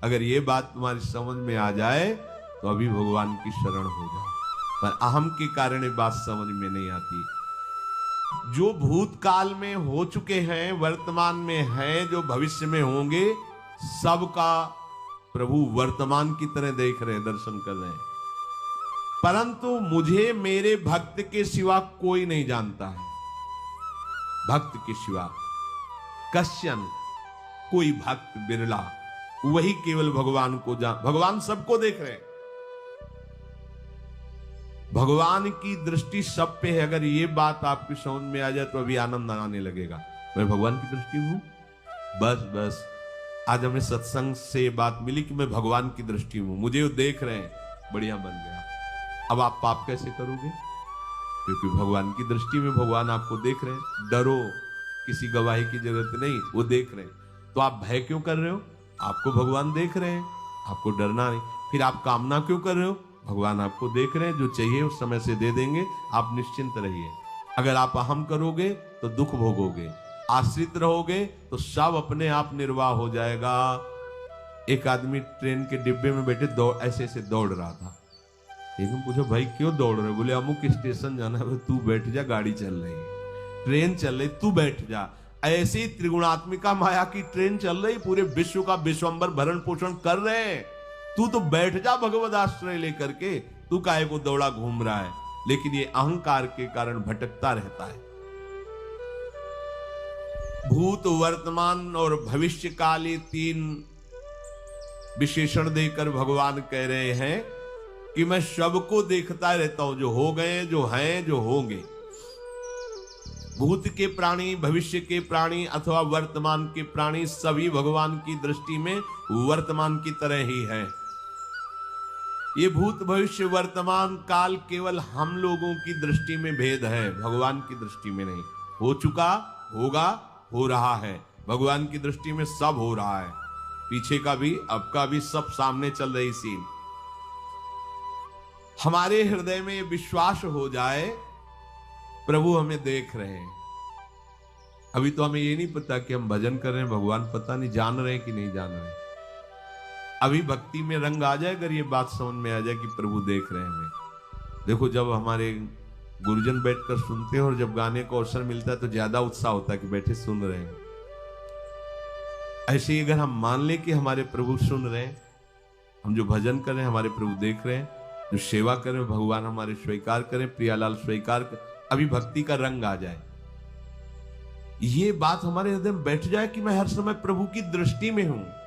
अगर ये बात तुम्हारी समझ में आ जाए तो अभी भगवान की शरण हो जाओ। पर अहम के कारण ये बात समझ में नहीं आती। जो भूतकाल में हो चुके हैं, वर्तमान में हैं, जो भविष्य में होंगे, सबका प्रभु वर्तमान की तरह देख रहे हैं, दर्शन कर रहे हैं। परंतु मुझे मेरे भक्त के सिवा कोई नहीं जानता है। भक्त के सिवा कश्यन, कोई भक्त बिरला, वही केवल भगवान को भगवान सबको देख रहे हैं। भगवान की दृष्टि सब पे है। अगर ये बात आपकी समझ में आ जाए तो अभी आनंद आने लगेगा। मैं भगवान की दृष्टि में हूं, बस बस। आज हमें सत्संग से ये बात मिली कि मैं भगवान की दृष्टि में हूं, मुझे वो देख रहे हैं, बढ़िया बन गया। अब आप पाप कैसे करोगे? क्योंकि भगवान की दृष्टि में भगवान आपको देख रहे हैं। डरो, किसी गवाही की जरूरत नहीं, वो देख रहे हैं। तो आप भय क्यों कर रहे हो? आपको भगवान देख रहे हैं, आपको डरना नहीं। फिर आप कामना क्यों कर रहे हो? भगवान आपको देख रहे हैं, जो चाहिए उस समय से दे देंगे, आप निश्चिंत रहिए। अगर आप अहम करोगे तो दुख भोगोगे, आश्रित रहोगे तो सब अपने आप निर्वाह हो जाएगा। एक आदमी ट्रेन के डिब्बे में बैठे ऐसे ऐसे दौड़ रहा था। लेकिन पूछो भाई क्यों दौड़ रहे? बोले अमुक स्टेशन जाना है। तू बैठ जा, गाड़ी चल रही है, ट्रेन चल रही, तू बैठ जा। ऐसी त्रिगुणात्मिका माया की ट्रेन चल रही, पूरे विश्व का विश्वंबर भरण पोषण कर रहे हैं, तू तो बैठ जा भगवद आश्रय लेकर के। तू काहे को दौड़ा घूम रहा है? लेकिन ये अहंकार के कारण भटकता रहता है। भूत, वर्तमान और भविष्य काल, ये तीन विशेषण देकर भगवान कह रहे हैं कि मैं सबको देखता रहता हूं, जो हो गए, जो हैं, जो होंगे। भूत के प्राणी, भविष्य के प्राणी अथवा वर्तमान के प्राणी, सभी भगवान की दृष्टि में वर्तमान की तरह ही है। ये भूत, भविष्य, वर्तमान काल केवल हम लोगों की दृष्टि में भेद है, भगवान की दृष्टि में नहीं। हो चुका, होगा, हो रहा है। भगवान की दृष्टि में सब हो रहा है, पीछे का भी, अब का भी, सब सामने चल रही सीन। हमारे हृदय में विश्वास हो जाए प्रभु हमें देख रहे हैं। अभी तो हमें ये नहीं पता कि हम भजन कर रहे हैं, भगवान पता नहीं जान रहे हैं कि नहीं जान रहे हैं। अभी भक्ति में रंग आ जाए, अगर ये बात समझ में आ जाए कि प्रभु देख रहे हैं हमें। देखो, जब हमारे गुरुजन बैठकर सुनते हैं और जब गाने को अवसर मिलता है तो ज्यादा उत्साह होता है कि बैठे सुन रहे हैं। ऐसे ही अगर हम मान लें कि हमारे प्रभु सुन रहे हैं, हम जो भजन कर रहे हैं हमारे प्रभु देख रहे हैं, जो सेवा करें भगवान हमारे स्वीकार करें, प्रियालाल स्वीकार कर, अभी भक्ति का रंग आ जाए, ये बात हमारे हृदय में बैठ जाए कि मैं हर समय प्रभु की दृष्टि में हूं।